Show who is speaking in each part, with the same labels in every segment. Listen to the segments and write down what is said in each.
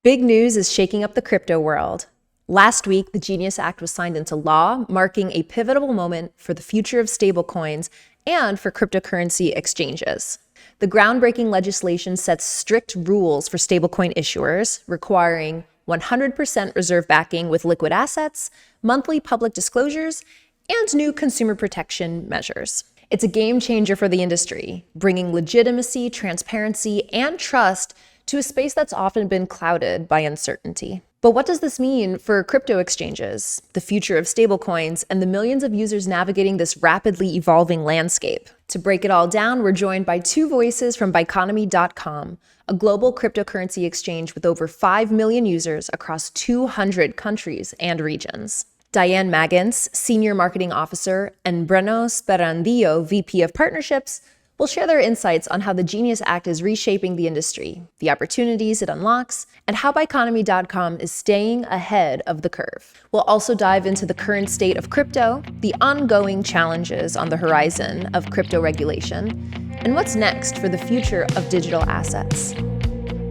Speaker 1: Big news is shaking up the crypto world. Last week, the Genius Act was signed into law, marking a pivotal moment for the future of stablecoins and for cryptocurrency exchanges. The groundbreaking legislation sets strict rules for stablecoin issuers, requiring 100% reserve backing with liquid assets, monthly public disclosures, and new consumer protection measures. It's a game changer for the industry, bringing legitimacy, transparency, and trust to a space that's often been clouded by uncertainty. But what does this mean for crypto exchanges, the future of stablecoins, and the millions of users navigating this rapidly evolving landscape? To break it all down, we're joined by two voices from Bikonomy.com, a global cryptocurrency exchange with over 5 million users across 200 countries and regions. Diane Magince, Senior Marketing Officer, and Breno Sperandio, VP of Partnerships, will share their insights on how the Genius Act is reshaping the industry, the opportunities it unlocks, and how Bikonomy.com is staying ahead of the curve. We'll also dive into the current state of crypto, the ongoing challenges on the horizon of crypto regulation, and what's next for the future of digital assets.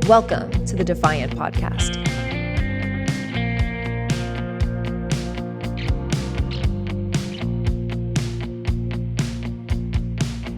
Speaker 1: Welcome to the Defiant Podcast.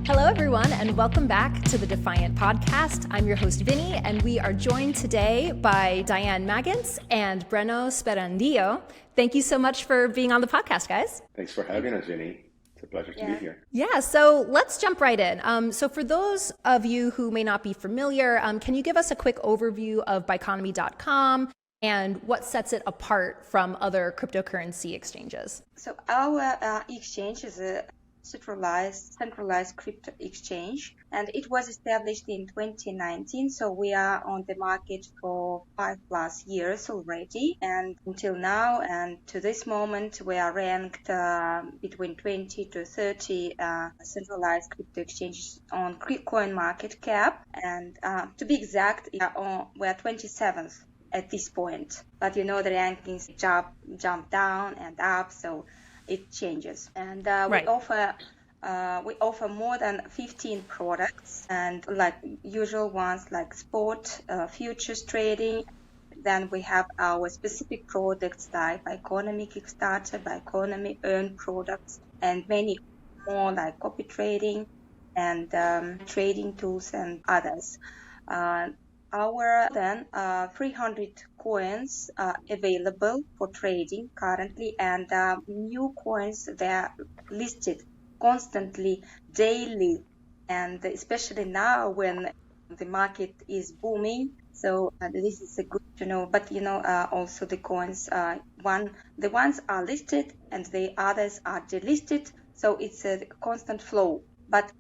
Speaker 1: Hello, everyone, and welcome back to the Defiant Podcast. I'm your host, Vinny, and we are joined today by Diane Magince and Breno Sperandio. Thank you so much for being on the podcast, guys.
Speaker 2: Thanks for having us, Vinny. It's a pleasure to be here.
Speaker 1: Yeah, so let's jump right in. So for those of you who may not be familiar, can you give us a quick overview of Bikonomy.com and what sets it apart from other cryptocurrency exchanges?
Speaker 3: So our exchange is a centralized crypto exchange, and it was established in 2019. So we are on the market for 5+ years already, and until now and to this moment we are ranked between 20 to 30 centralized crypto exchanges on Coin market cap, and to be exact, we are 27th at this point. But you know, the rankings jump down and up, so it changes. And
Speaker 1: Right.
Speaker 3: we offer more than 15 products, and like usual ones like spot, futures trading. Then we have our specific products like Bikonomy Kickstarter, Bikonomy Earn products, and many more like copy trading and trading tools and others. Our 300 coins are available for trading currently, and new coins, they are listed constantly, daily, and especially now when the market is booming. So this is a good to know. But you know, also the coins, the ones are listed and the others are delisted. So it's a constant flow. But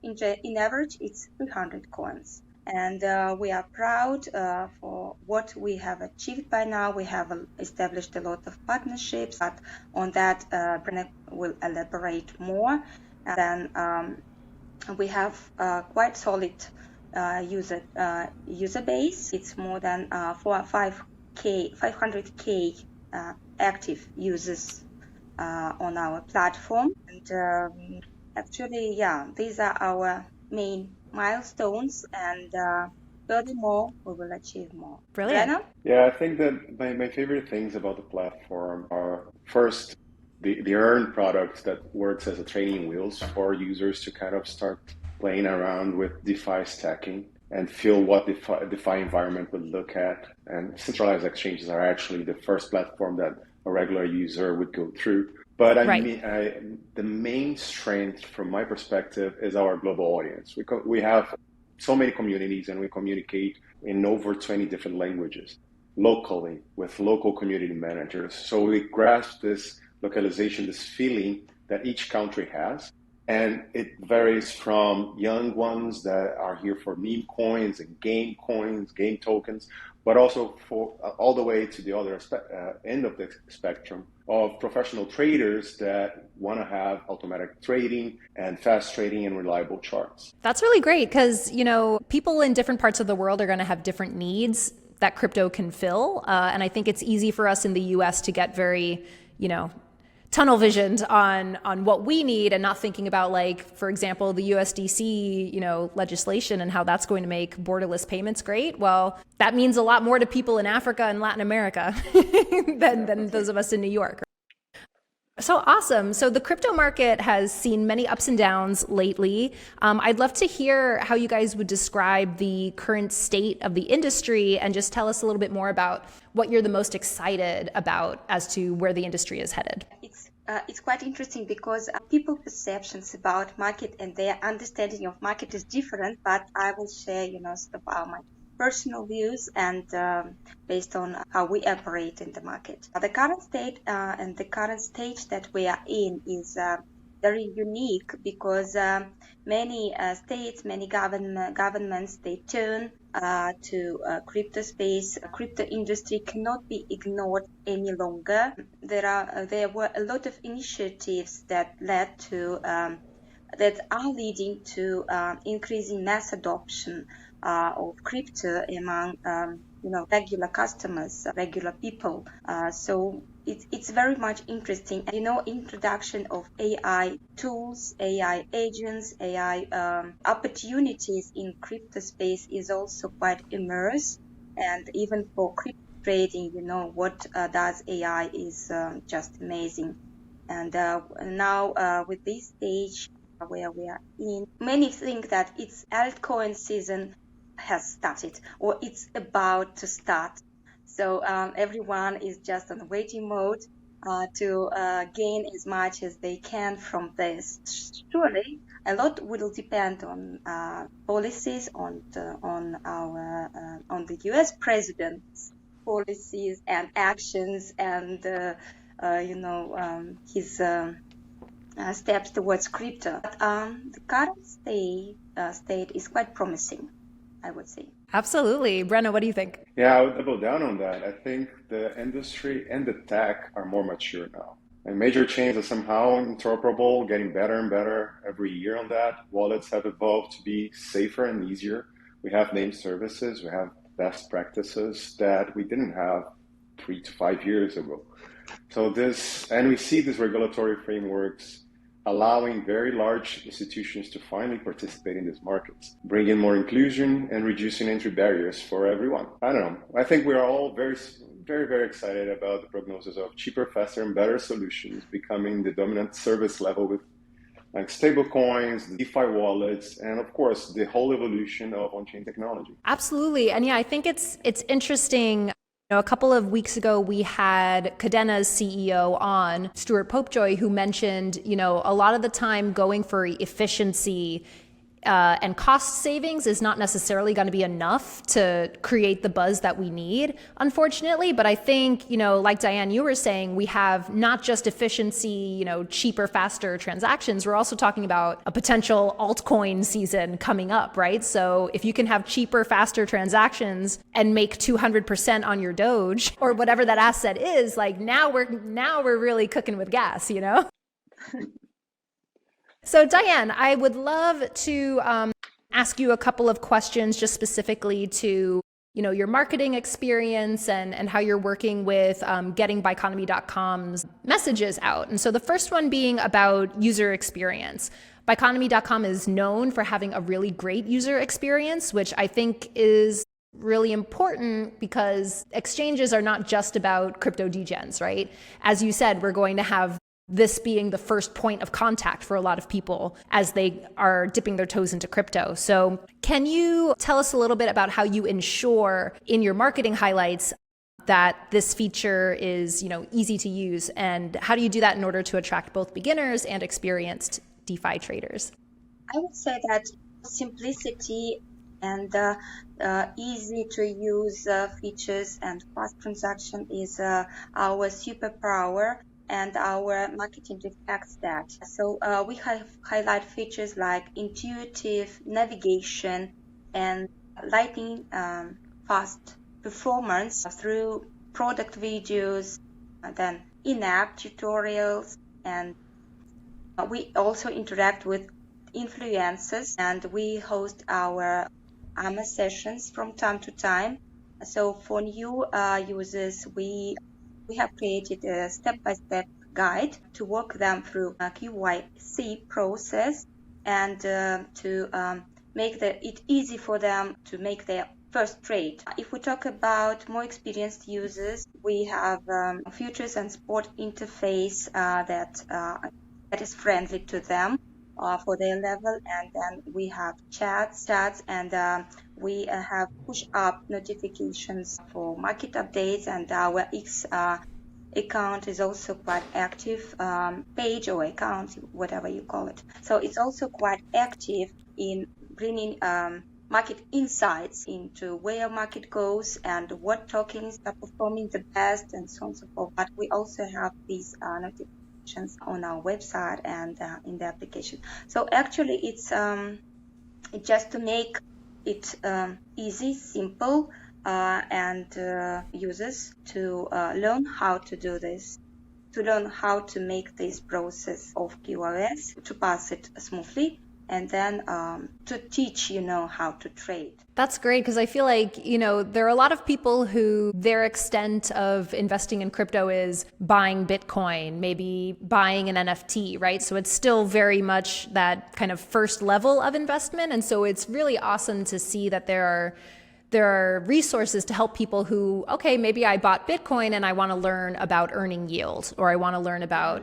Speaker 3: in average, it's 300 coins. And we are proud for what we have achieved by now. We have established a lot of partnerships, but on that, Breno will elaborate more. And then we have quite solid user base. It's more than 500K active users on our platform. And actually, yeah, these are our main milestones, and furthermore, we will achieve more.
Speaker 1: Brilliant.
Speaker 3: Breno?
Speaker 2: Yeah, I think that my favorite things about the platform are first the earn product that works as a training wheels for users to kind of start playing around with DeFi stacking and feel what the DeFi environment would look at. And centralized exchanges are actually the first platform that a regular user would go through. But the main strength from my perspective is our global audience. We have so many communities, and we communicate in over 20 different languages locally with local community managers. So we grasp this localization, this feeling that each country has. And it varies from young ones that are here for meme coins and game tokens, but also for all the way to the other end of the spectrum of professional traders that want to have automatic trading and fast trading and reliable charts.
Speaker 1: That's really great because, you know, people in different parts of the world are going to have different needs that crypto can fill. And I think it's easy for us in the US to get very, tunnel visioned on what we need and not thinking about, like, for example, the USDC, legislation and how that's going to make borderless payments great. Well, that means a lot more to people in Africa and Latin America than those of us in New York. So awesome. So the crypto market has seen many ups and downs lately. I'd love to hear how you guys would describe the current state of the industry and just tell us a little bit more about what you're the most excited about as to where the industry is headed.
Speaker 3: It's quite interesting because people's perceptions about market and their understanding of market is different, but I will share, sort of my personal views and based on how we operate in the market. The current state and the current stage that we are in is very unique because many states, many governments, they turn to crypto space. Crypto industry cannot be ignored any longer. There were a lot of initiatives that led to that are leading to increasing mass adoption of crypto among regular customers, regular people. So it's very much interesting. Introduction of AI tools, AI agents, AI opportunities in crypto space is also quite immersed. And even for crypto trading, what does AI is just amazing. And now with this stage where we are in, many think that it's altcoin season has started or it's about to start. So everyone is just on waiting mode to gain as much as they can from this. Surely, a lot will depend on policies, on the U.S. president's policies and actions, and his steps towards crypto. But the current state is quite promising, I would say.
Speaker 1: Absolutely. Breno, what do you think?
Speaker 2: Yeah, I would double down on that. I think the industry and the tech are more mature now. And major chains are somehow interoperable, getting better and better every year on that. Wallets have evolved to be safer and easier. We have named services, we have best practices that we didn't have 3 to 5 years ago. So we see these regulatory frameworks allowing very large institutions to finally participate in these markets, bringing more inclusion and reducing entry barriers for everyone. I don't know. I think we're all very, very, very excited about the prognosis of cheaper, faster, and better solutions becoming the dominant service level with like stablecoins, DeFi wallets, and of course, the whole evolution of on-chain technology.
Speaker 1: Absolutely. And yeah, I think it's interesting. A couple of weeks ago, we had Cadena's CEO on, Stuart Popejoy, who mentioned, a lot of the time going for efficiency and cost savings is not necessarily going to be enough to create the buzz that we need, unfortunately. But I think, like Diane, you were saying, we have not just efficiency, cheaper, faster transactions. We're also talking about a potential altcoin season coming up, right? So if you can have cheaper, faster transactions and make 200% on your Doge or whatever that asset is, like now we're really cooking with gas, So Diane, I would love to ask you a couple of questions just specifically to, your marketing experience and how you're working with getting Biconomy.com's messages out. And so the first one being about user experience. Biconomy.com is known for having a really great user experience, which I think is really important because exchanges are not just about crypto degens, right? As you said, we're going to have this being the first point of contact for a lot of people as they are dipping their toes into crypto. So can you tell us a little bit about how you ensure in your marketing highlights that this feature is, easy to use, and how do you do that in order to attract both beginners and experienced DeFi traders?
Speaker 3: I would say that simplicity and easy to use features and fast transaction is our superpower and our marketing reflects that. So we have highlight features like intuitive navigation and lightning fast performance through product videos, then in-app tutorials, and we also interact with influencers and we host our AMA sessions from time to time. So for new users, we have created a step-by-step guide to walk them through a KYC process and to make it easy for them to make their first trade. If we talk about more experienced users, we have futures and spot interface that is friendly to them for their level, and then we have chats, and we have push up notifications for market updates, and our X account is also quite active, page or account, whatever you call it. So it's also quite active in bringing market insights into where market goes and what tokens are performing the best and so on and so forth. But we also have these notifications on our website and in the application. So actually it's just to make it easy, simple, and users to learn how to do this, to learn how to make this process of QoS, to pass it smoothly, and then to teach how to trade.
Speaker 1: That's great, because I feel like, there are a lot of people who their extent of investing in crypto is buying Bitcoin, maybe buying an NFT, right? So it's still very much that kind of first level of investment. And so it's really awesome to see that there are resources to help people who, okay, maybe I bought Bitcoin and I want to learn about earning yield, or I want to learn about,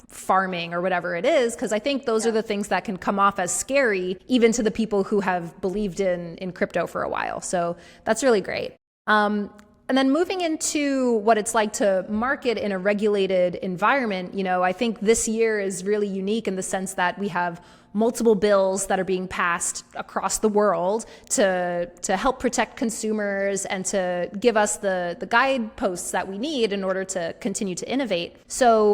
Speaker 1: farming or whatever it is. Because I think those are the things that can come off as scary, even to the people who have believed in crypto for a while. So that's really great. And then moving into what it's like to market in a regulated environment, I think this year is really unique in the sense that we have multiple bills that are being passed across the world to help protect consumers and to give us the guideposts that we need in order to continue to innovate. So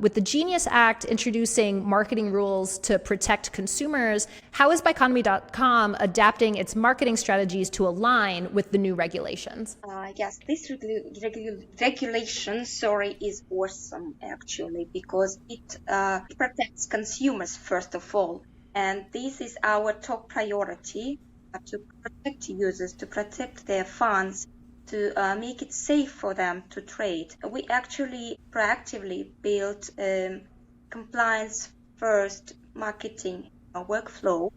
Speaker 1: with the Genius Act introducing marketing rules to protect consumers, how is Buyconomy.com adapting its marketing strategies to align with the new regulations?
Speaker 3: Yes, this regulation, is awesome actually, because it protects consumers first of all, and this is our top priority, to protect users, to protect their funds, to make it safe for them to trade. We actually proactively built compliance first marketing workflow,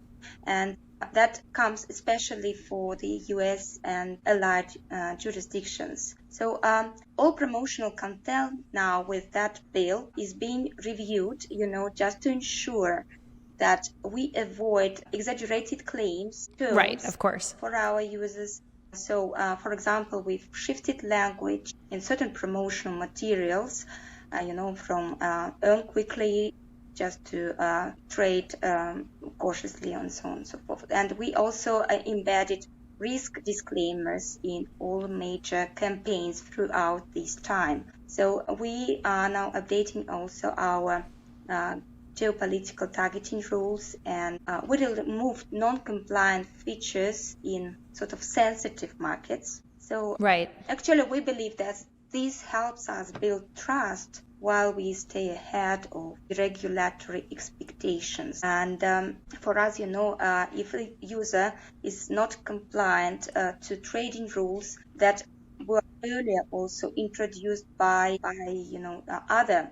Speaker 3: and that comes especially for the US and allied jurisdictions. So all promotional content now with that bill is being reviewed, just to ensure that we avoid exaggerated claims,
Speaker 1: right, of course,
Speaker 3: for our users. So, for example, we've shifted language in certain promotional materials, from earn quickly just to trade cautiously and so on and so forth. And we also embedded risk disclaimers in all major campaigns throughout this time. So we are now updating also our geopolitical targeting rules, and we will remove non-compliant features in sort of sensitive markets. So
Speaker 1: right.
Speaker 3: Actually, we believe that this helps us build trust while we stay ahead of regulatory expectations. And for us, if a user is not compliant to trading rules that were earlier also introduced by other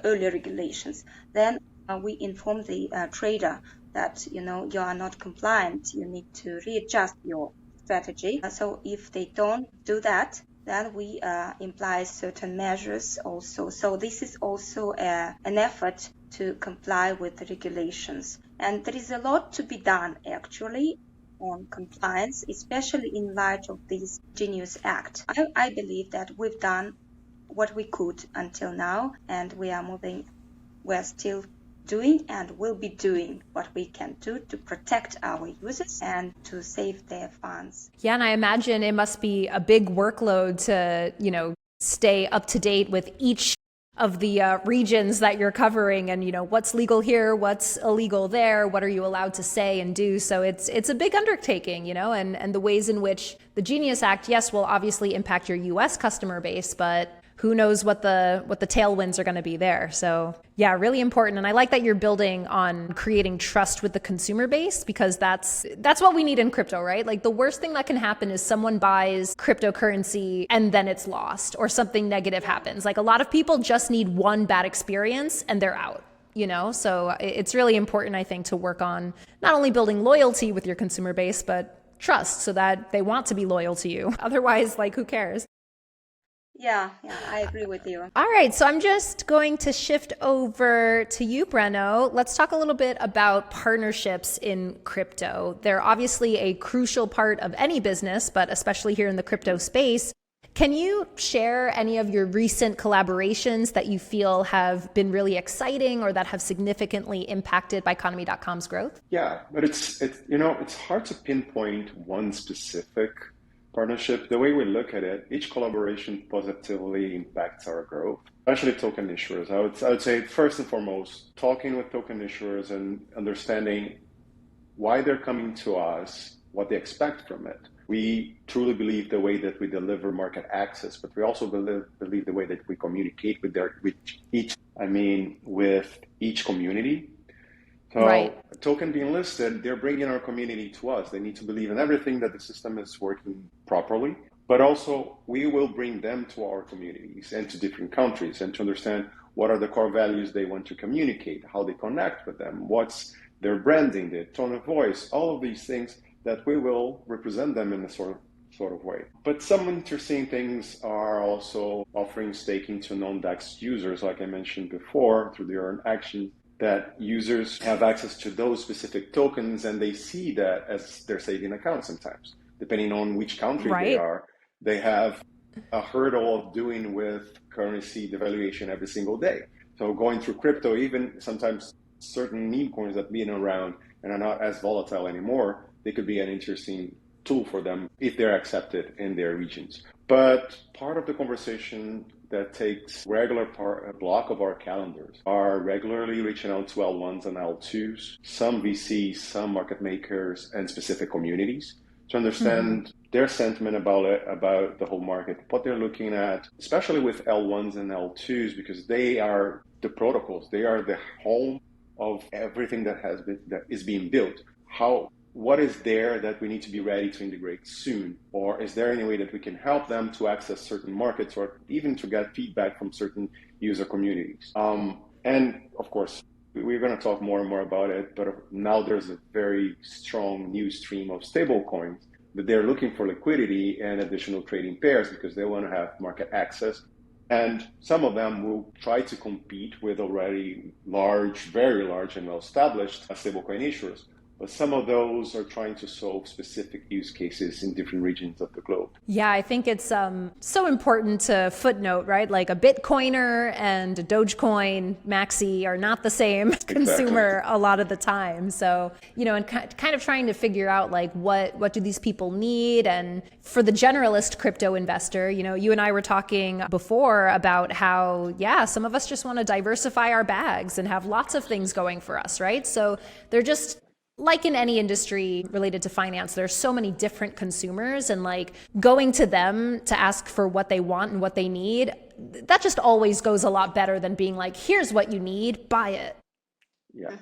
Speaker 3: earlier regulations, then we inform the trader that you are not compliant, you need to readjust your strategy. So if they don't do that, then we imply certain measures also. So this is also an effort to comply with the regulations. And there is a lot to be done actually on compliance, especially in light of this Genius Act. I believe that we've done what we could until now, and we're still doing and will be doing what we can do to protect our users and to save their funds.
Speaker 1: Yeah, and I imagine it must be a big workload to, stay up to date with each of the regions that you're covering, and what's legal here, what's illegal there, what are you allowed to say and do. So it's a big undertaking, and the ways in which the Genius Act, yes, will obviously impact your US customer base, but who knows what the tailwinds are going to be there. So yeah, really important. And I like that you're building on creating trust with the consumer base, because that's what we need in crypto, right? Like the worst thing that can happen is someone buys cryptocurrency and then it's lost or something negative happens. Like a lot of people just need one bad experience and they're out. So it's really important, I think, to work on not only building loyalty with your consumer base, but trust so that they want to be loyal to you. Otherwise, like, who cares?
Speaker 3: Yeah, I agree with you.
Speaker 1: All right, so I'm just going to shift over to you, Breno. Let's talk a little bit about partnerships in crypto. They're obviously a crucial part of any business, but especially here in the crypto space. Can you share any of your recent collaborations that you feel have been really exciting or that have significantly impacted Buyconomy.com's growth?
Speaker 2: Yeah, but it's hard to pinpoint one specific partnership. The way we look at it, each collaboration positively impacts our growth, especially token issuers. I would say first and foremost, talking with token issuers and understanding why they're coming to us, what they expect from it. We truly believe the way that we deliver market access, but we also believe the way that we communicate with each community. So
Speaker 1: right.
Speaker 2: A token being listed, they're bringing our community to us. They need to believe in everything that the system is working properly, but also we will bring them to our communities and to different countries and to understand what are the core values they want to communicate, how they connect with them, what's their branding, their tone of voice, all of these things that we will represent them in a sort of way. But some interesting things are also offering staking to non-DEX users, like I mentioned before, through the earn action, that users have access to those specific tokens and they see that as their saving account sometimes. Depending on which country
Speaker 1: right.
Speaker 2: they are, they have a hurdle of doing with currency devaluation every single day. So going through crypto, even sometimes certain meme coins that have been around and are not as volatile anymore, they could be an interesting tool for them if they're accepted in their regions. But part of the conversation that takes a block of our calendars are regularly reaching out to L1s and L2s, some VCs, some market makers, and specific communities to understand their sentiment about the whole market, what they're looking at, especially with L1s and L2s, because they are the protocols, they are the home of everything that is being built. What is there that we need to be ready to integrate soon? Or is there any way that we can help them to access certain markets or even to get feedback from certain user communities? And of course, we're going to talk more and more about it, but now there's a very strong new stream of stablecoins that they're looking for liquidity and additional trading pairs because they want to have market access. And some of them will try to compete with already very large and well-established stablecoin issuers. But some of those are trying to solve specific use cases in different regions of the globe.
Speaker 1: Yeah, I think it's so important to footnote, right? Like a Bitcoiner and a Dogecoin maxi are not the same consumer a lot of the time. So, and kind of trying to figure out like what do these people need? And for the generalist crypto investor, you and I were talking before about how, some of us just want to diversify our bags and have lots of things going for us, right? So they're just, like in any industry related to finance, there's so many different consumers, and like going to them to ask for what they want and what they need, that just always goes a lot better than being like, here's what you need, buy it.
Speaker 2: Yeah.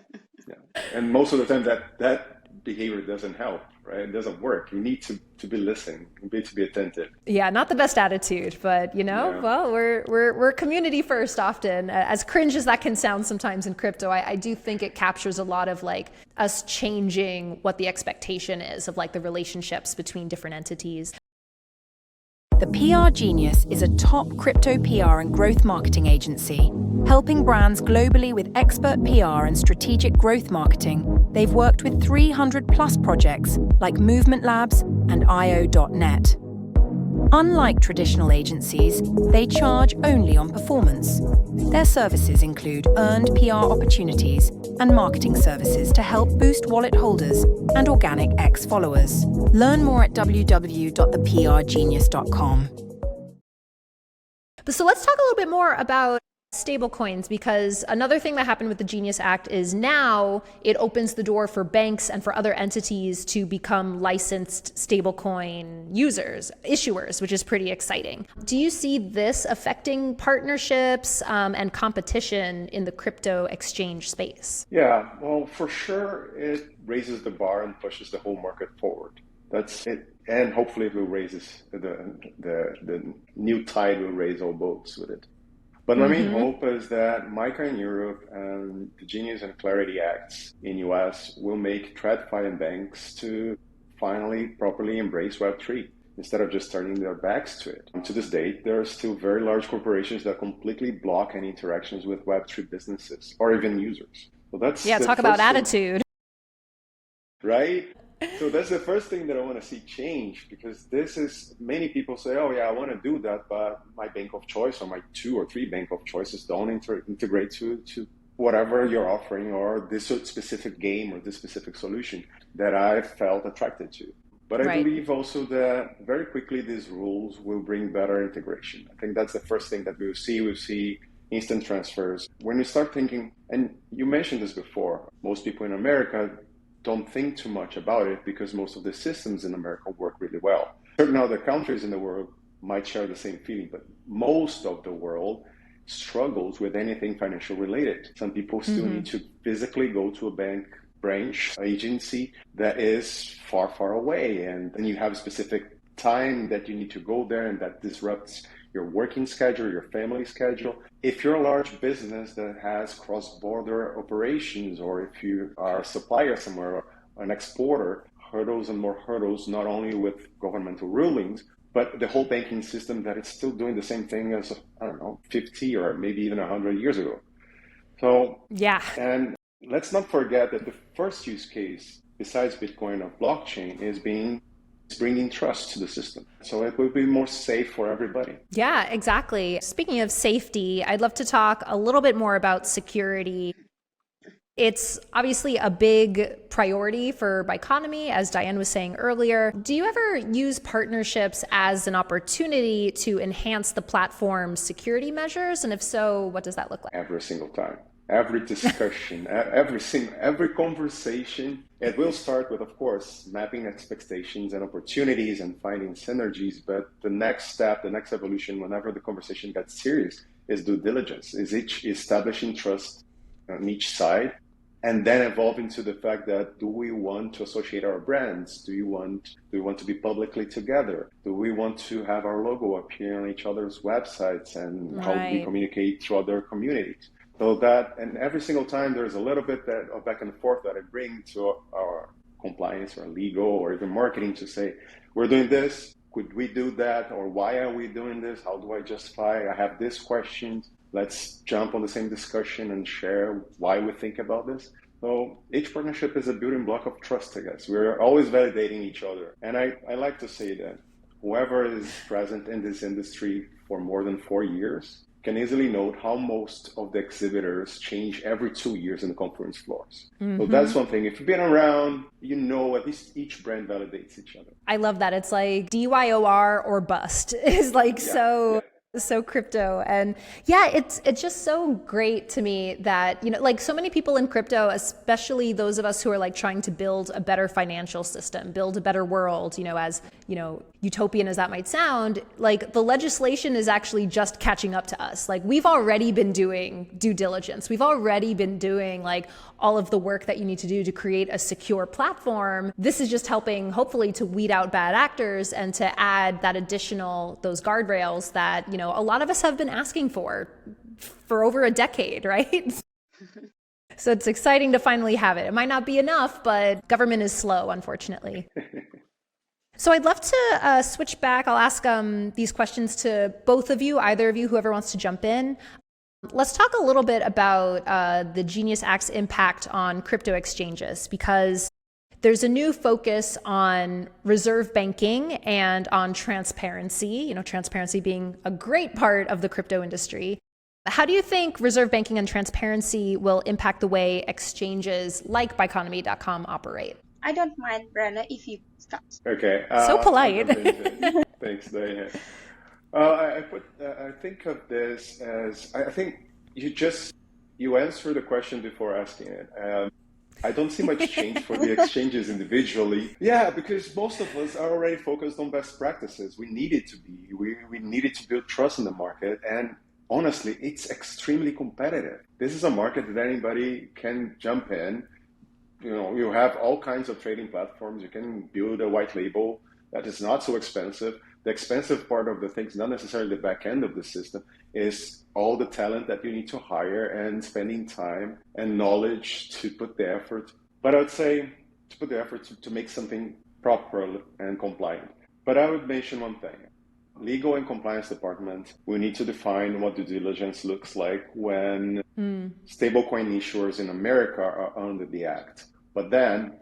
Speaker 2: And most of the time that behavior doesn't help, right? It doesn't work. You need to be listening, you need to be attentive.
Speaker 1: Yeah, not the best attitude, but well, we're community first often. As cringe as that can sound sometimes in crypto, I do think it captures a lot of like us changing what the expectation is of like the relationships between different entities.
Speaker 4: The PR Genius is a top crypto PR and growth marketing agency, helping brands globally with expert PR and strategic growth marketing. They've worked with 300 plus projects like Movement Labs and IO.net. Unlike traditional agencies, they charge only on performance. Their services include earned PR opportunities and marketing services to help boost wallet holders and organic X followers. Learn more at www.theprgenius.com.
Speaker 1: So let's talk a little bit more about stablecoins, because another thing that happened with the Genius Act is now it opens the door for banks and for other entities to become licensed stablecoin users, issuers, which is pretty exciting. Do you see this affecting partnerships and competition in the crypto exchange space?
Speaker 2: Yeah, well, for sure, it raises the bar and pushes the whole market forward. That's it. And hopefully it will raise the new tide will raise all boats with it. But my main hope is that MiCA in Europe and the Genius and Clarity Acts in US will make TradFi and banks to finally properly embrace Web3 instead of just turning their backs to it. To this date, there are still very large corporations that completely block any interactions with Web3 businesses or even users. So that's
Speaker 1: talk about attitude.
Speaker 2: Right? So that's the first thing that I want to see change, because this is, many people say, oh yeah, I want to do that, but my bank of choice or my 2 or 3 bank of choices don't integrate to whatever you're offering or this specific game or this specific solution that I felt attracted to. But I believe also that very quickly these rules will bring better integration. I think that's the first thing that we'll see. We'll see instant transfers. When you start thinking, and you mentioned this before, most people in America don't think too much about it because most of the systems in America work really well. Certain other countries in the world might share the same feeling, but most of the world struggles with anything financial related. Some people still need to physically go to a bank branch, agency that is far, far away. And then you have a specific time that you need to go there, and that disrupts your working schedule, your family schedule. If you're a large business that has cross-border operations, or if you are a supplier somewhere or an exporter, hurdles and more hurdles, not only with governmental rulings, but the whole banking system that is still doing the same thing as, 50 or maybe even 100 years ago. So, and let's not forget that the first use case, besides Bitcoin or blockchain, is bringing trust to the system. So it will be more safe for everybody.
Speaker 1: Yeah, exactly. Speaking of safety, I'd love to talk a little bit more about security. It's obviously a big priority for Biconomy, as Diane was saying earlier. Do you ever use partnerships as an opportunity to enhance the platform's security measures? And if so, what does that look like?
Speaker 2: Every single time. Every discussion, every conversation, it will start with, of course, mapping expectations and opportunities and finding synergies. But the next step, the next evolution, whenever the conversation gets serious, is due diligence, is establishing trust on each side, and then evolving to the fact that, do we want to associate our brands? Do we want to be publicly together? Do we want to have our logo appear on each other's websites, and how we communicate through other communities? So that, and every single time there's a little bit of back and forth that I bring to our compliance or legal or even marketing to say, we're doing this, could we do that? Or why are we doing this? How do I justify? I have this question. Let's jump on the same discussion and share why we think about this. So each partnership is a building block of trust, I guess. We're always validating each other. And I like to say that whoever is present in this industry for more than 4 years can easily note how most of the exhibitors change every 2 years in the conference floors. So that's one thing. If you've been around, at least each brand validates each other. I
Speaker 1: love that. It's like DYOR or bust is like so crypto. And it's just so great to me that, like so many people in crypto, especially those of us who are like trying to build a better financial system, build a better world, as, utopian as that might sound, like the legislation is actually just catching up to us. Like we've already been doing due diligence. We've already been doing like all of the work that you need to do to create a secure platform. This is just helping hopefully to weed out bad actors and to add that those guardrails that, a lot of us have been asking for over a decade, right? So it's exciting to finally have it. It might not be enough, but government is slow, unfortunately. So I'd love to switch back. I'll ask these questions to both of you, either of you, whoever wants to jump in. Let's talk a little bit about the Genius Act's impact on crypto exchanges, because there's a new focus on reserve banking and on transparency, transparency being a great part of the crypto industry. How do you think reserve banking and transparency will impact the way exchanges like Biconomy.com operate?
Speaker 3: I don't mind, Breno, if you start.
Speaker 2: Okay.
Speaker 1: So polite.
Speaker 2: Thanks, Diane. I think of this as, I think you answered the question before asking it. I don't see much change for the exchanges individually. Yeah, because most of us are already focused on best practices. We needed to be. We needed to build trust in the market. And honestly, it's extremely competitive. This is a market that anybody can jump in. You have all kinds of trading platforms. You can build a white label that is not so expensive. The expensive part of the thing is not necessarily the back end of the system, is all the talent that you need to hire and spending time and knowledge to put the effort. But I would say to put the effort to make something proper and compliant. But I would mention one thing. Legal and compliance department, we need to define what due diligence looks like when stablecoin issuers in America are under the act. But then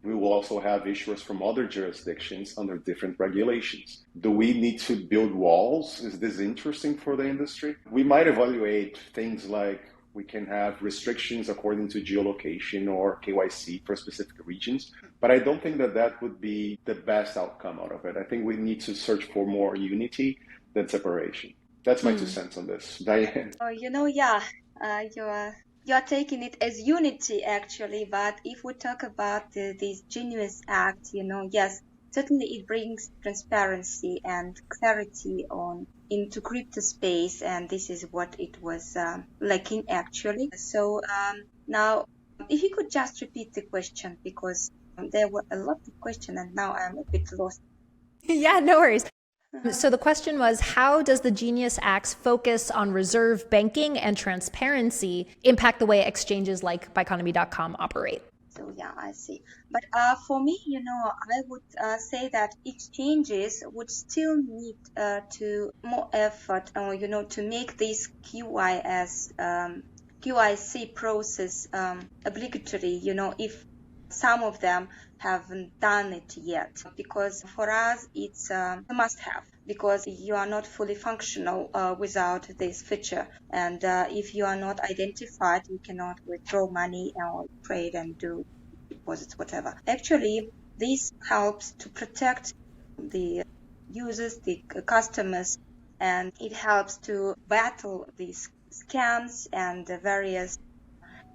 Speaker 2: we will also have issuers from other jurisdictions under different regulations. Do we need to build walls? Is this interesting for the industry? We might evaluate things like we can have restrictions according to geolocation or KYC for specific regions, but I don't think that would be the best outcome out of it. I think we need to search for more unity than separation. That's my 2 cents on this. Diane?
Speaker 3: You're taking it as unity, actually, but if we talk about this Genius Act, yes, certainly it brings transparency and clarity into crypto space, and this is what it was lacking, actually. So now, if you could just repeat the question, because there were a lot of questions, and now I'm a bit lost.
Speaker 1: Yeah, no worries. So the question was, how does the Genius Act's focus on reserve banking and transparency impact the way exchanges like Biconomy.com operate?
Speaker 3: So yeah, I see. But for me, I would say that exchanges would still need to more effort, to make this QIC process obligatory, if some of them haven't done it yet, because for us it's a must-have, because you are not fully functional without this feature, and if you are not identified, you cannot withdraw money or trade and do deposits, whatever. Actually, this helps to protect the users, the customers, and it helps to battle these scams and the various,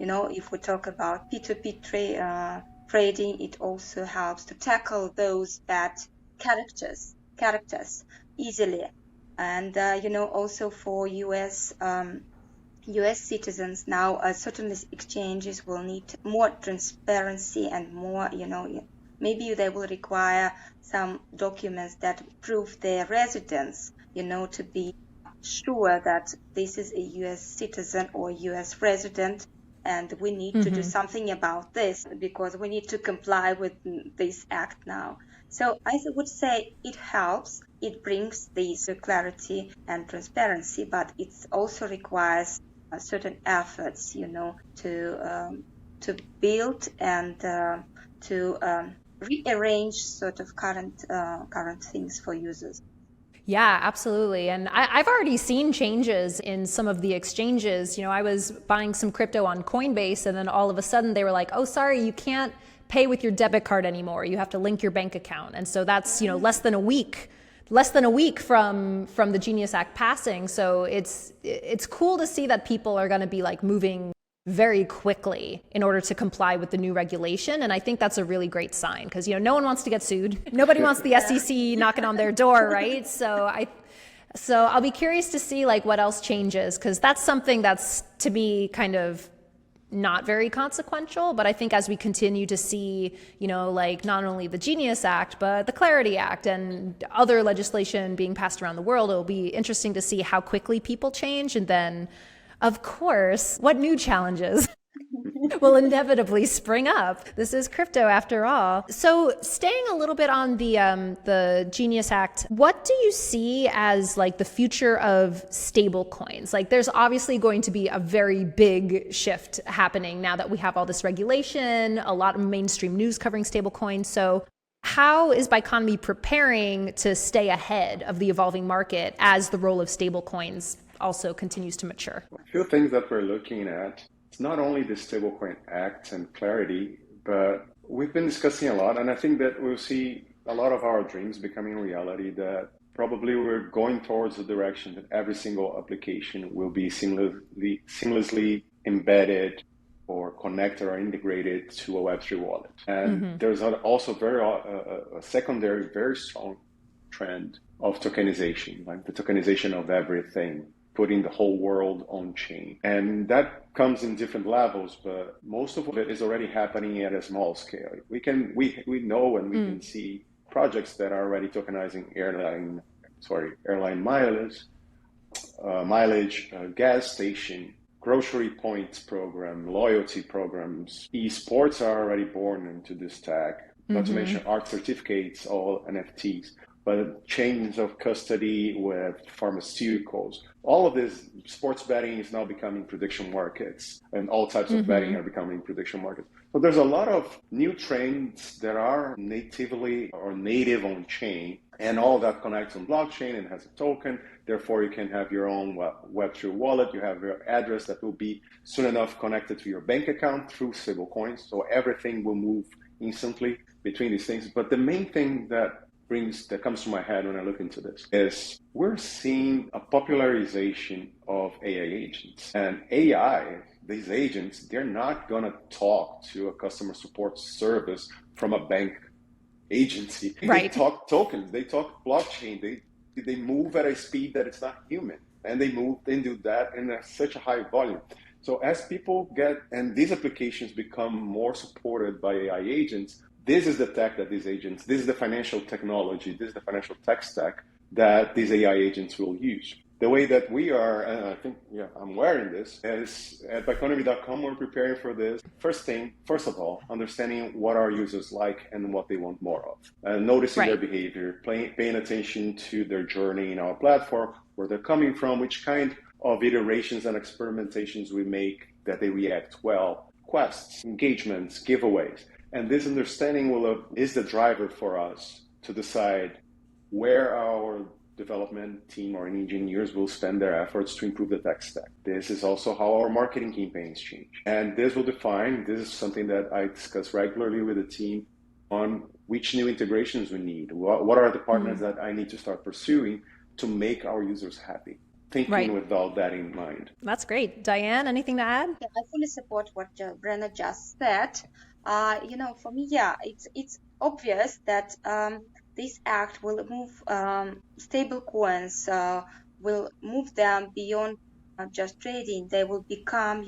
Speaker 3: if we talk about P2P trading, it also helps to tackle those bad characters easily. And, also for US citizens now, certainly exchanges will need more transparency and more, maybe they will require some documents that prove their residence, to be sure that this is a US citizen or US resident. And we need to do something about this because we need to comply with this act now. So I would say it helps. It brings this clarity and transparency, but it also requires certain efforts, to build and to rearrange sort of current things for users.
Speaker 1: Yeah, absolutely. And I've already seen changes in some of the exchanges. I was buying some crypto on Coinbase, and then all of a sudden they were like, oh, sorry, you can't pay with your debit card anymore. You have to link your bank account. And so that's, less than a week from the Genius Act passing. So it's cool to see that people are going to be like moving very quickly in order to comply with the new regulation. And I think that's a really great sign because, no one wants to get sued. Nobody wants the SEC knocking on their door, right? So I'll be curious to see like what else changes, because that's something that's to me kind of not very consequential. But I think as we continue to see, like not only the Genius Act, but the Clarity Act and other legislation being passed around the world, it'll be interesting to see how quickly people change. And then, of course, what new challenges will inevitably spring up. This is crypto after all. So staying a little bit on the Genius Act, what do you see as like the future of stablecoins? Like there's obviously going to be a very big shift happening now that we have all this regulation, a lot of mainstream news covering stablecoins. So how is Biconomy preparing to stay ahead of the evolving market as the role of stablecoins also continues to mature?
Speaker 2: A few things that we're looking at. It's not only the Stablecoin Act and Clarity, but we've been discussing a lot, and I think that we'll see a lot of our dreams becoming reality, that probably we're going towards the direction that every single application will be seamlessly embedded or connected or integrated to a Web3 wallet. And there's also a secondary, very strong trend of tokenization, like the tokenization of everything, putting the whole world on chain. And that comes in different levels, but most of it is already happening at a small scale. We know and we can see projects that are already tokenizing airline mileage, gas station, grocery points program, loyalty programs. Esports are already born into this stack, not to mention art certificates, all NFTs, but chains of custody with pharmaceuticals. All of this, sports betting is now becoming prediction markets, and all types of betting are becoming prediction markets. So there's a lot of new trends that are natively or native on chain, and all that connects on blockchain and has a token. Therefore, you can have your own Web3 wallet. You have your address that will be soon enough connected to your bank account through stablecoins. So everything will move instantly between these things. But the main thing that comes to my head when I look into this is we're seeing a popularization of AI agents. And AI, these agents, they're not going to talk to a customer support service from a bank agency.
Speaker 1: Right.
Speaker 2: They talk tokens, they talk blockchain, they move at a speed that it's not human. And they do that in such a high volume. So as people and these applications become more supported by AI agents, this is the tech that these agents, this is the financial technology, this is the financial tech stack that these AI agents will use. The way that we are, and I think I'm wearing this, is at Biconomy.com, we're preparing for this. First of all, understanding what our users like and what they want more of. And noticing their behavior, paying attention to their journey in our platform, where they're coming from, which kind of iterations and experimentations we make that they react well, quests, engagements, giveaways. And this understanding is the driver for us to decide where our development team or engineers will spend their efforts to improve the tech stack. This is also how our marketing campaigns change. And this is something that I discuss regularly with the team on which new integrations we need. What are the partners that I need to start pursuing to make our users happy? Thinking with all that in mind.
Speaker 1: That's great. Diane, anything to add?
Speaker 3: Yeah, I fully support what Breno just said. For me, it's obvious that this act will move stablecoins, will move them beyond just trading. They will become,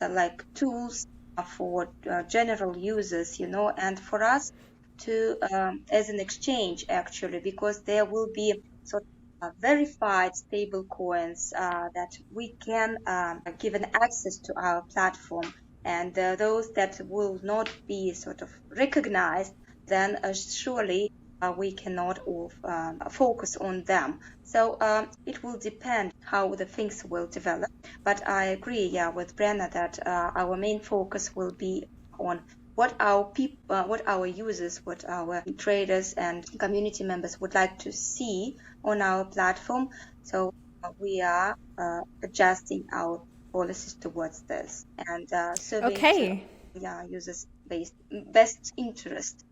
Speaker 3: like tools for general users, and for us to, as an exchange, actually, because there will be sort of verified stablecoins that we can give an access to our platform. And those that will not be sort of recognized, then surely we cannot focus on them. So it will depend how the things will develop. But I agree, with Breno that our main focus will be on what our users, what our traders and community members would like to see on our platform. So we are adjusting our policies towards this and serving users best interest.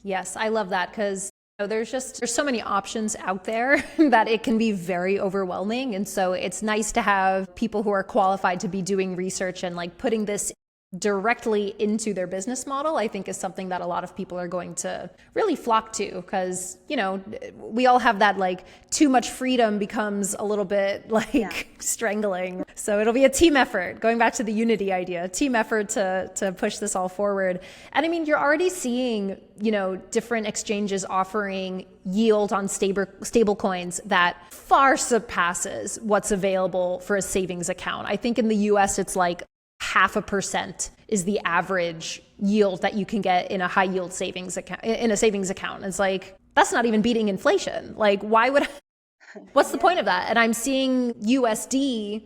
Speaker 1: Yes, I love that because there's so many options out there that it can be very overwhelming. And so it's nice to have people who are qualified to be doing research and like putting this directly into their business model, I think is something that a lot of people are going to really flock to because, we all have that like too much freedom becomes a little bit like strangling. So it'll be a team effort, going back to the unity idea, team effort to push this all forward. And I mean, you're already seeing, different exchanges offering yield on stable coins that far surpasses what's available for a savings account. I think in the US, it's like 0.5% is the average yield that you can get in a high yield savings account. It's like, that's not even beating inflation. Like, what's the point of that? And I'm seeing USD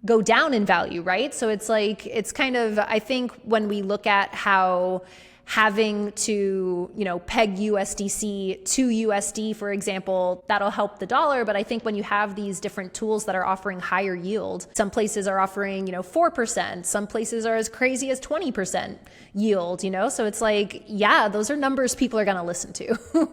Speaker 1: go down in value, right? So it's like, it's kind of, I think when we look at how having to, peg USDC to USD, for example, that'll help the dollar. But I think when you have these different tools that are offering higher yield, some places are offering, 4%, some places are as crazy as 20% yield, So it's like, those are numbers people are going to listen to.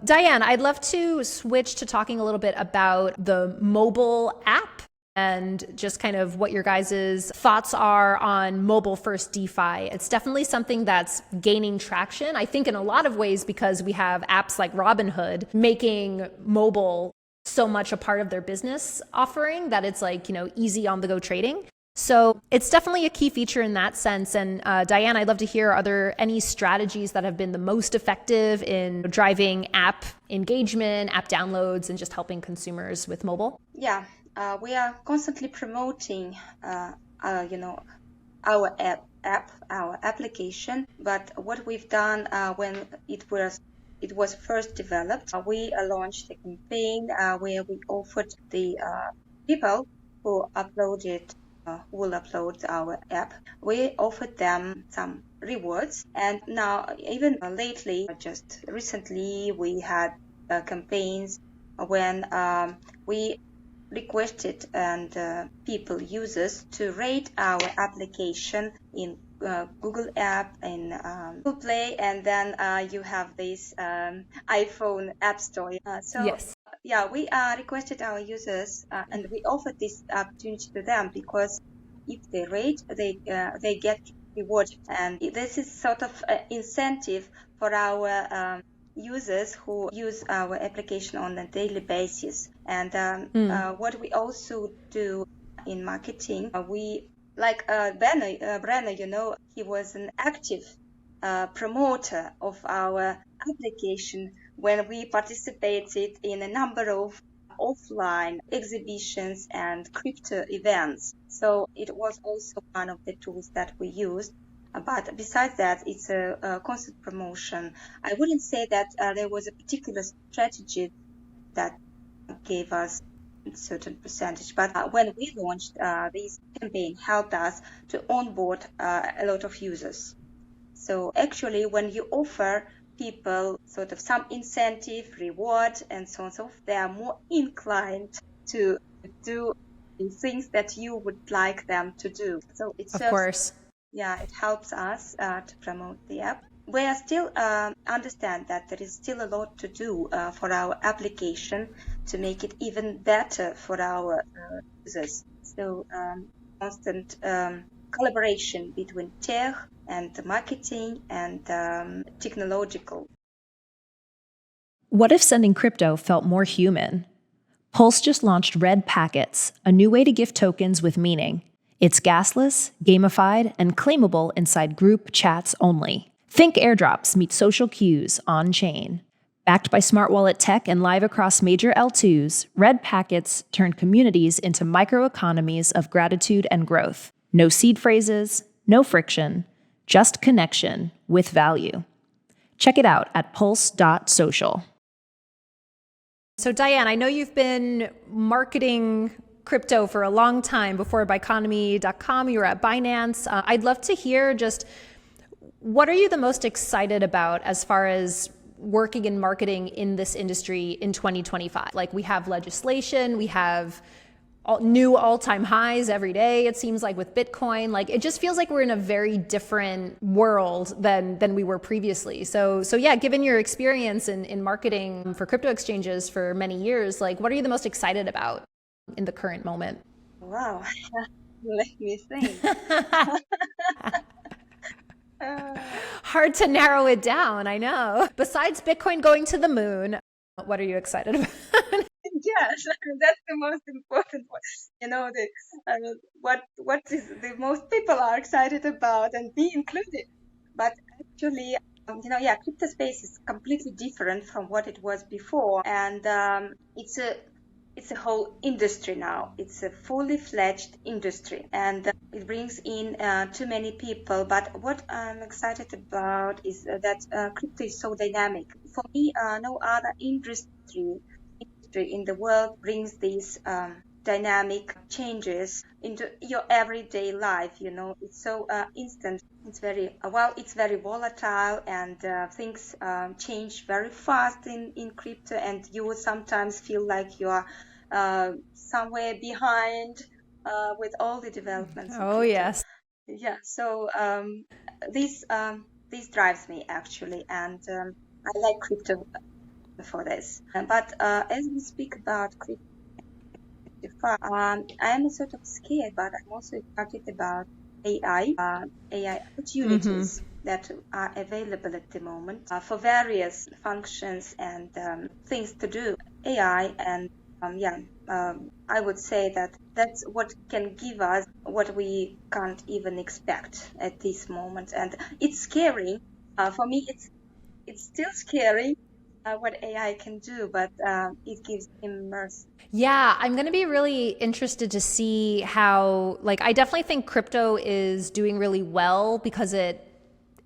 Speaker 1: Diane, I'd love to switch to talking a little bit about the mobile app and just kind of what your guys' thoughts are on mobile first DeFi. It's definitely something that's gaining traction, I think in a lot of ways, because we have apps like Robinhood making mobile so much a part of their business offering that it's like, easy on the go trading. So it's definitely a key feature in that sense. And Diane, I'd love to hear, are there any strategies that have been the most effective in driving app engagement, app downloads, and just helping consumers with mobile?
Speaker 3: Yeah, we are constantly promoting, our app, our application. But what we've done when it was first developed, we launched a campaign where we offered the people who will upload our app. We offered them some rewards, and now even lately, just recently, we had campaigns when we requested and people, users, to rate our application in Google App, in Google Play, and then you have this iPhone App Store.
Speaker 1: Yes.
Speaker 3: Yeah, we requested our users and we offered this opportunity to them, because if they rate, they get rewarded, and this is sort of an incentive for our users who use our application on a daily basis. And what we also do in marketing, we like Breno, he was an active promoter of our application when we participated in a number of offline exhibitions and crypto events. So it was also one of the tools that we used. But besides that, it's a constant promotion. I wouldn't say that there was a particular strategy that gave us a certain percentage, but when we launched, this campaign helped us to onboard a lot of users. So actually, when you offer people sort of some incentive, reward, and so on and so forth, they are more inclined to do things that you would like them to do. So it serves,
Speaker 1: of course.
Speaker 3: Yeah, it helps us to promote the app. We are still understand that there is still a lot to do for our application to make it even better for our users. So constant collaboration between tech and the marketing and technological.
Speaker 1: What if sending crypto felt more human? Pulse just launched Red Packets, a new way to gift tokens with meaning. It's gasless, gamified, and claimable inside group chats only. Think airdrops meet social cues on-chain. Backed by smart wallet tech and live across major L2s, Red Packets turned communities into microeconomies of gratitude and growth. No seed phrases, no friction, just connection with value. Check it out at pulse.social. So Diane, I know you've been marketing crypto for a long time. Before Biconomy.com, you were at Binance. I'd love to hear just what are you the most excited about as far as working in marketing in this industry in 2025? Like, we have legislation, we have new all-time highs every day, it seems like, with Bitcoin. Like, it just feels like we're in a very different world than we were previously. So yeah, given your experience in marketing for crypto exchanges for many years, like, what are you the most excited about in the current moment?
Speaker 3: Wow, let me think.
Speaker 1: Hard to narrow it down, I know. Besides Bitcoin going to the moon, what are you excited about?
Speaker 3: Yes, that's the most important one. What is the most people are excited about, and be included. But actually, crypto space is completely different from what it was before, and it's a whole industry now. It's a fully fledged industry, and it brings in too many people. But what I'm excited about is that crypto is so dynamic. For me, no other industry in the world brings these dynamic changes into your everyday life. It's so instant. It's very volatile, and things change very fast in crypto, and you will sometimes feel like you are somewhere behind with all the developments.
Speaker 1: Oh, yes.
Speaker 3: Yeah. So this drives me, actually, and I like crypto for this. But as we speak about DeFi, I'm sort of scared, but I'm also excited about AI opportunities that are available at the moment for various functions and things to do. AI and I would say that that's what can give us what we can't even expect at this moment, and it's scary. For me, it's still scary what AI can do, but it gives immersive.
Speaker 1: Yeah, I'm going to be really interested to see how, like, I definitely think crypto is doing really well because it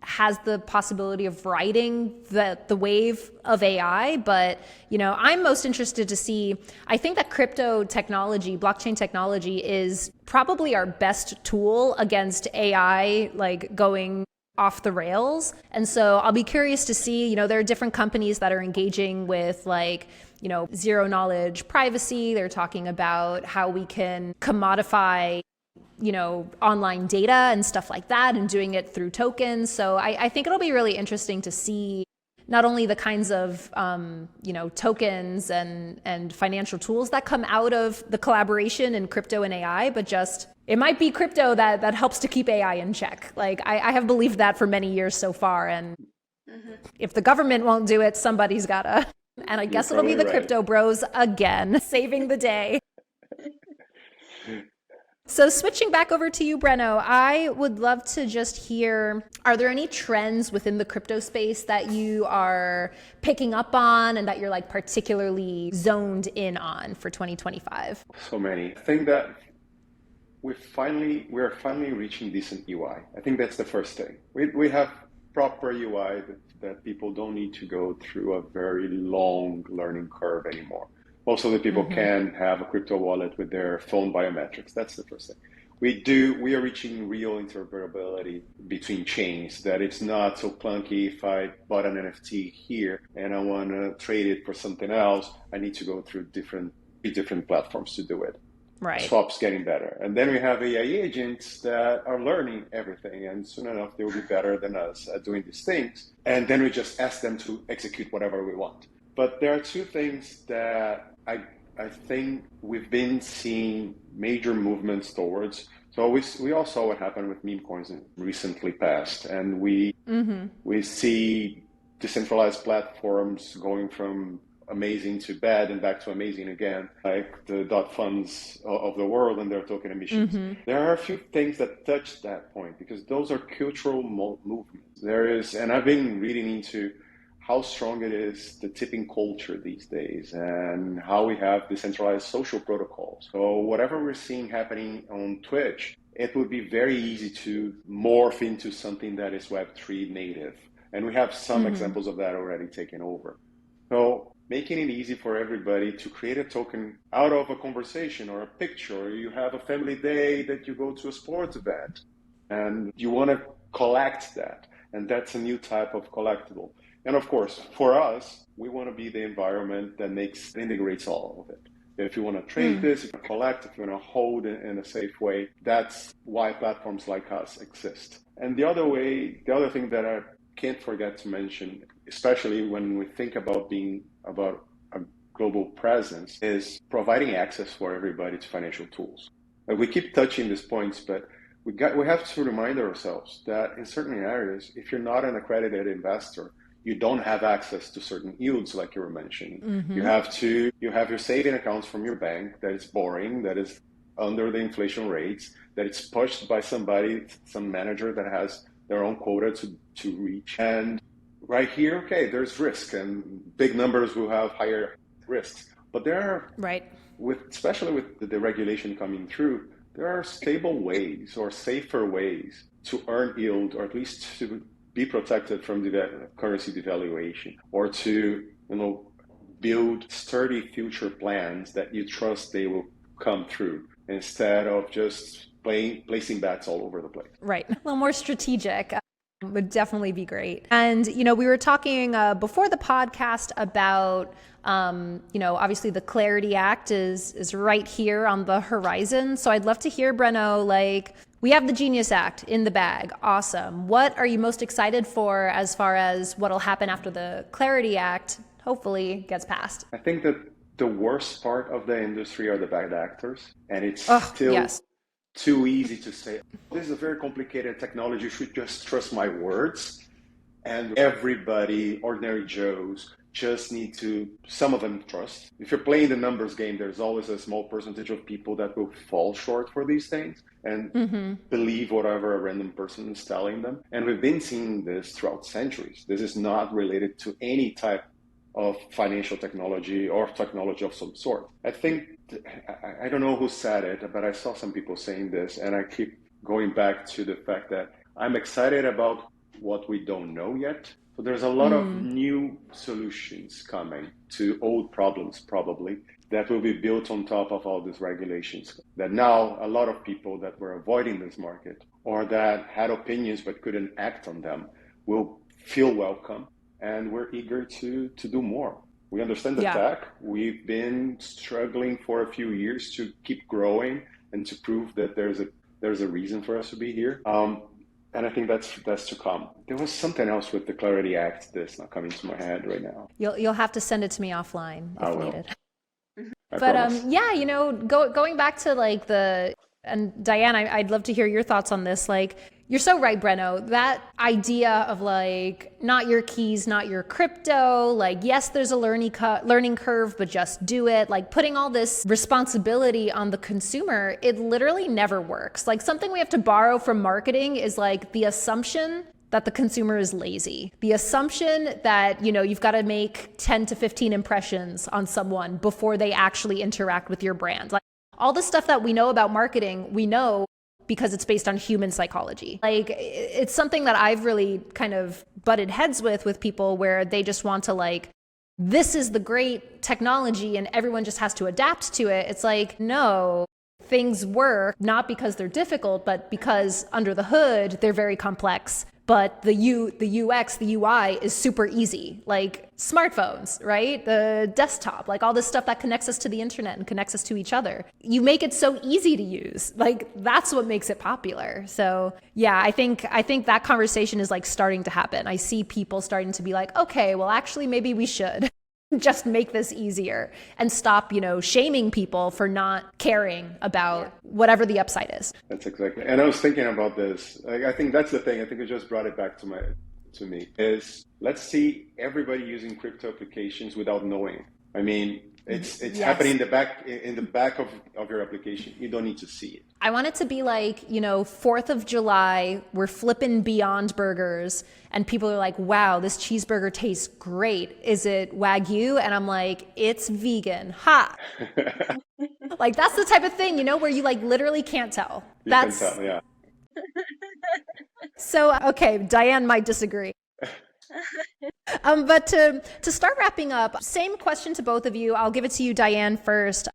Speaker 1: has the possibility of riding the wave of AI. But, you know, I'm most interested to see, I think that crypto technology, blockchain technology is probably our best tool against AI, like going off the rails. And so I'll be curious to see, you know, there are different companies that are engaging with like, you know, zero knowledge privacy. They're talking about how we can commodify, you know, online data and stuff like that and doing it through tokens. So I think it'll be really interesting to see not only the kinds of, you know, tokens and financial tools that come out of the collaboration in crypto and AI, but just it might be crypto that helps to keep AI in check. Like I have believed that for many years so far. And if the government won't do it, somebody's gotta. And I guess it'll be the crypto bros again, saving the day. So switching back over to you, Breno, I would love to just hear, are there any trends within the crypto space that you are picking up on and that you're like particularly zoned in on for 2025?
Speaker 2: So many. I think that we're finally reaching decent UI. I think that's the first thing. We have proper UI that people don't need to go through a very long learning curve anymore. Most of the people can have a crypto wallet with their phone biometrics. That's the first thing. We are reaching real interoperability between chains, that it's not so clunky. If I bought an NFT here and I want to trade it for something else, I need to go through different platforms to do it.
Speaker 1: Right.
Speaker 2: Swap's getting better. And then we have AI agents that are learning everything, and soon enough they will be better than us at doing these things. And then we just ask them to execute whatever we want. But there are two things that I think we've been seeing major movements towards. So we all saw what happened with meme coins recently past, and we see decentralized platforms going from amazing to bad and back to amazing again, like the dot funds of the world and their token emissions. There are a few things that touch that point because those are cultural movements. And I've been reading into how strong it is, the tipping culture these days, and how we have decentralized social protocols. So whatever we're seeing happening on Twitch, it would be very easy to morph into something that is Web3 native. And we have some examples of that already taken over. So making it easy for everybody to create a token out of a conversation or a picture, or you have a family day that you go to a sports event and you want to collect that. And that's a new type of collectible. And of course, for us, we want to be the environment that integrates all of it. If you want to trade this, if you want to collect, if you want to hold it in a safe way, that's why platforms like us exist. And the other thing that I can't forget to mention, especially when we think about a global presence, is providing access for everybody to financial tools. Like we keep touching these points, but we have to remind ourselves that in certain areas, if you're not an accredited investor, you don't have access to certain yields like you were mentioning. You have your saving accounts from your bank that is boring, that is under the inflation rates, that it's pushed by some manager that has their own quota to reach. And right here, okay, there's risk, and big numbers will have higher risks. But there are, especially with the regulation coming through, there are stable ways or safer ways to earn yield, or at least to be protected from currency devaluation, or to build sturdy future plans that you trust they will come through, instead of just placing bets all over the place.
Speaker 1: Right. A little more strategic would definitely be great. And, we were talking before the podcast about, obviously the Clarity Act is right here on the horizon. So I'd love to hear, Breno, we have the Genius Act in the bag. Awesome. What are you most excited for as far as what'll happen after the Clarity Act hopefully gets passed.
Speaker 2: I think that the worst part of the industry are the bad actors, and it's
Speaker 1: Oh,
Speaker 2: still
Speaker 1: yes.
Speaker 2: too easy to say, this is a very complicated technology, you should just trust my words. And everybody, ordinary Joes, just need to, some of them trust. If you're playing the numbers game, there's always a small percentage of people that will fall short for these things and believe whatever a random person is telling them. And we've been seeing this throughout centuries. This is not related to any type of financial technology or technology of some sort. I think, I don't know who said it, but I saw some people saying this, and I keep going back to the fact that I'm excited about what we don't know yet. So there's a lot of new solutions coming to old problems, probably, that will be built on top of all these regulations. That now a lot of people that were avoiding this market or that had opinions but couldn't act on them will feel welcome. And we're eager to do more. We understand the tech. We've been struggling for a few years to keep growing and to prove that there's a reason for us to be here. And I think that's to come. There was something else with the Clarity Act that's not coming to my head right now.
Speaker 1: You'll have to send it to me offline if needed.
Speaker 2: But
Speaker 1: yeah, you know, going back to like and Diane, I'd love to hear your thoughts on this. Like, you're so right, Breno. That idea of like, not your keys, not your crypto. Like, yes, there's a learning curve, but just do it. Like, putting all this responsibility on the consumer, it literally never works. Like, something we have to borrow from marketing is like the assumption that the consumer is lazy. The assumption that, you know, you've got to make 10 to 15 impressions on someone before they actually interact with your brand. Like, all the stuff that we know about marketing, we know because it's based on human psychology. Like, it's something that I've really kind of butted heads with people where they just want to like, this is the great technology and everyone just has to adapt to it. It's like, no, things work not because they're difficult, but because under the hood, they're very complex. But the UX, the UI is super easy, like smartphones, right? The desktop, like all this stuff that connects us to the internet and connects us to each other. You make it so easy to use. Like, that's what makes it popular. So yeah, I think that conversation is like starting to happen. I see people starting to be like, okay, well, actually, maybe we should just make this easier and stop, you know, shaming people for not caring about whatever the upside is.
Speaker 2: That's exactly. And I was thinking about this. Like, I think that's the thing. I think it just brought it back to me is let's see everybody using crypto applications without knowing. I mean, it's happening in the back of your application. You don't need to see it.
Speaker 1: I want it to be like, you know, 4th of July, we're flipping Beyond Burgers and people are like, wow, this cheeseburger tastes great. Is it Wagyu? And I'm like, it's vegan. Ha! Like, that's the type of thing, you know, where you like literally can't tell.
Speaker 2: You can tell, yeah.
Speaker 1: So, okay, Diane might disagree. But to start wrapping up, same question to both of you. I'll give it to you, Diane, first.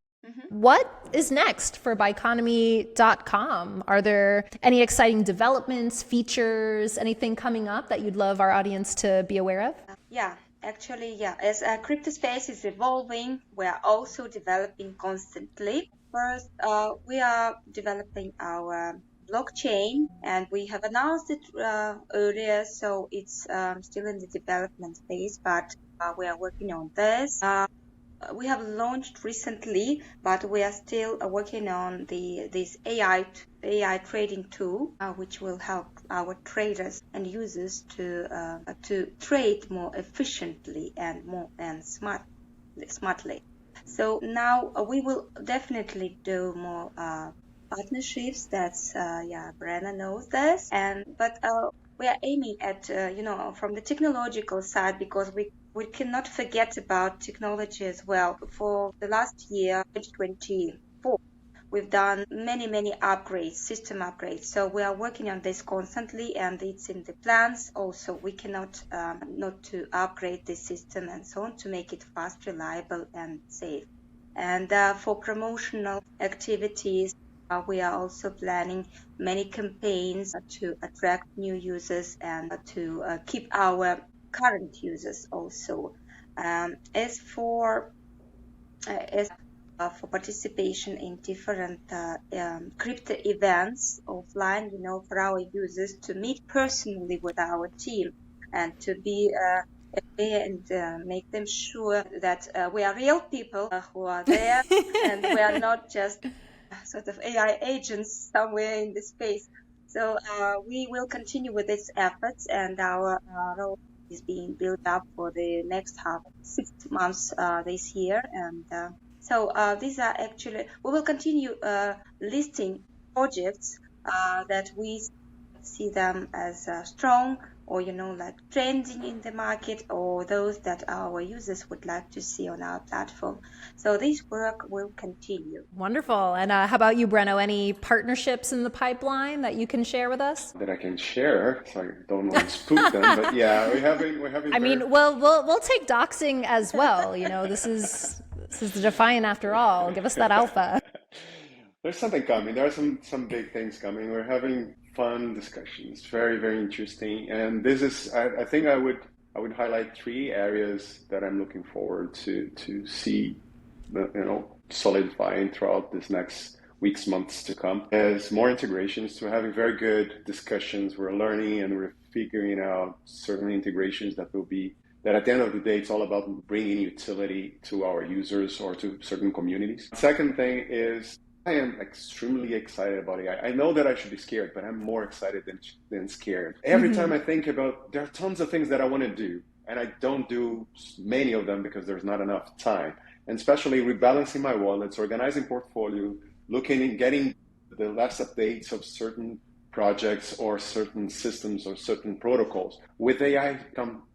Speaker 1: What is next for buyconomy.com? Are there any exciting developments, features, anything coming up that you'd love our audience to be aware of?
Speaker 3: Actually, as crypto space is evolving, we are also developing constantly. First, we are developing our blockchain, and we have announced it earlier, so it's still in the development phase, but we are working on this. We have launched recently, but we are still working on this AI trading tool, which will help our traders and users to trade more efficiently and smartly. So now we will definitely do more partnerships. That's Breno knows this, but we are aiming at from the technological side, because we cannot forget about technology as well. For the last year, 2024, we've done many upgrades, system upgrades. So we are working on this constantly, and it's in the plans. Also, we cannot not to upgrade the system and so on to make it fast, reliable, and safe. And for promotional activities, we are also planning many campaigns to attract new users and to keep our current users also. As for participation in different crypto events offline, for our users to meet personally with our team and to be and make them sure that we are real people who are there and we are not just sort of AI agents somewhere in the space. So we will continue with these efforts, and our role is being built up for the next 6 months this year. And so these are actually, we will continue listing projects that we see them as strong or, like trending in the market, or those that our users would like to see on our platform. So this work will continue.
Speaker 1: Wonderful. And how about you, Breno? Any partnerships in the pipeline that you can share with us?
Speaker 2: That I can share, so I don't want to spook them, but yeah, we're having.
Speaker 1: I mean, we'll take doxing as well. This is the Defiant after all. Give us that alpha.
Speaker 2: There's something coming. There are some big things coming. We're having fun discussions, very, very interesting. And this is, I think I would highlight 3 areas that I'm looking forward to see, solidifying throughout this next weeks, months to come. As more integrations, so we're having very good discussions. We're learning and we're figuring out certain integrations that at the end of the day, it's all about bringing utility to our users or to certain communities. Second thing is, I am extremely excited about AI. I know that I should be scared, but I'm more excited than scared. Every time I think about, there are tons of things that I want to do, and I don't do many of them because there's not enough time. And especially rebalancing my wallets, organizing portfolio, looking and getting the last updates of certain projects or certain systems or certain protocols. With AI,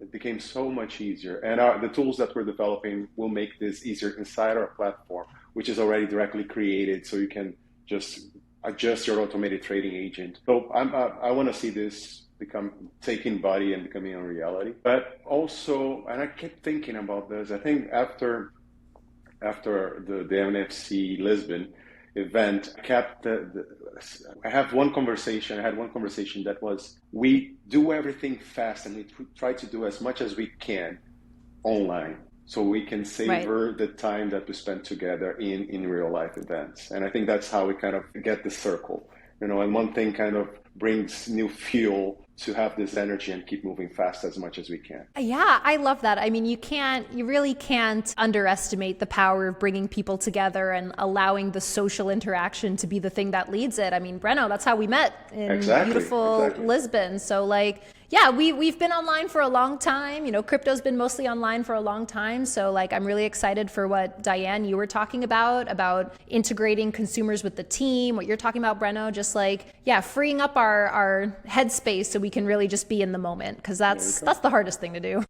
Speaker 2: it became so much easier. And the tools that we're developing will make this easier inside our platform, which is already directly created, so you can just adjust your automated trading agent. So I want to see this taking body and becoming a reality. But also, and I kept thinking about this, I think after the NFC Lisbon event, I had one conversation that was, we do everything fast and we try to do as much as we can online, so we can savor the time that we spend together in real life events. And I think that's how we kind of get the circle, and one thing kind of brings new fuel to have this energy and keep moving fast as much as we can.
Speaker 1: Yeah, I love that. I mean, you really can't underestimate the power of bringing people together and allowing the social interaction to be the thing that leads it. I mean, Breno, that's how we met in beautiful Lisbon. So yeah, we've been online for a long time. Crypto's been mostly online for a long time. So I'm really excited for what, Diane, you were talking about integrating consumers with the team, what you're talking about, Breno, just freeing up our headspace so we can really just be in the moment, because that's the hardest thing to do.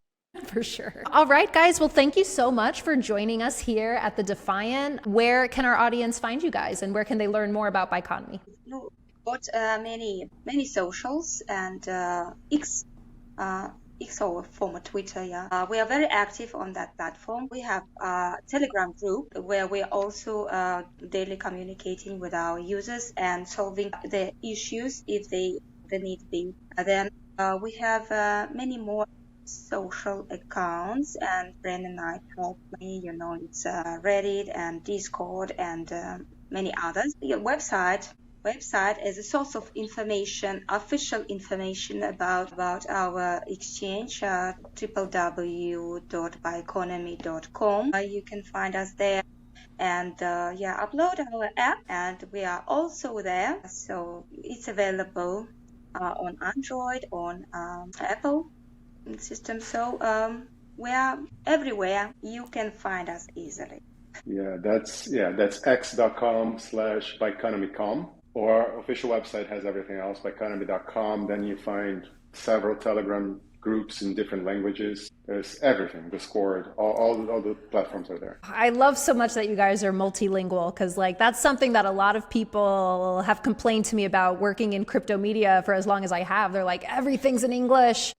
Speaker 1: For sure. All right, guys. Well, thank you so much for joining us here at the Defiant. Where can our audience find you guys, and where can they learn more about Biconomy?
Speaker 3: Got many socials and X or former Twitter. We are very active on that platform. We have a Telegram group where we are also daily communicating with our users and solving their issues if they need be. Then we have many more social accounts, and Breno and I help me. It's Reddit and Discord and many others. The website is a source of information, official information about our exchange, www.biconomy.com. You can find us there and upload our app, and we are also there. So it's available on Android, on Apple system. So we are everywhere. You can find us easily.
Speaker 2: That's x.com/biconomy.com. Our official website has everything else, biconomy.com. Then you find several Telegram groups in different languages. There's everything, Discord, all the platforms are there.
Speaker 1: I love so much that you guys are multilingual, because that's something that a lot of people have complained to me about working in crypto media for as long as I have. They're like, everything's in English.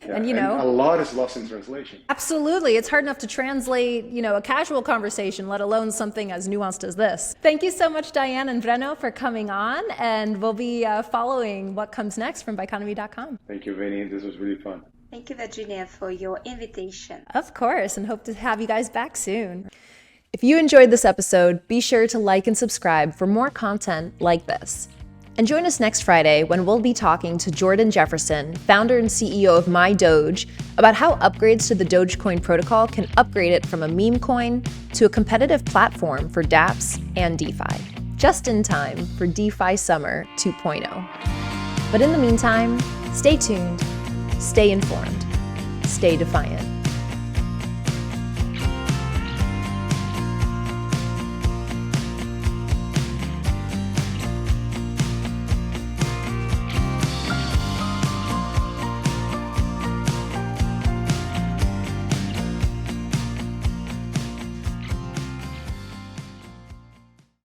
Speaker 2: And a lot is lost in translation.
Speaker 1: Absolutely. It's hard enough to translate, a casual conversation, let alone something as nuanced as this. Thank you so much, Diane and Breno, for coming on, and we'll be following what comes next from Biconomy.com.
Speaker 2: Thank you, Vinny. This was really fun.
Speaker 3: Thank you, Virginia, for your invitation.
Speaker 1: Of course, and hope to have you guys back soon. If you enjoyed this episode, be sure to like and subscribe for more content like this. And join us next Friday when we'll be talking to Jordan Jefferson, founder and CEO of MyDoge, about how upgrades to the Dogecoin protocol can upgrade it from a meme coin to a competitive platform for dApps and DeFi, just in time for DeFi Summer 2.0. But in the meantime, stay tuned, stay informed, stay defiant.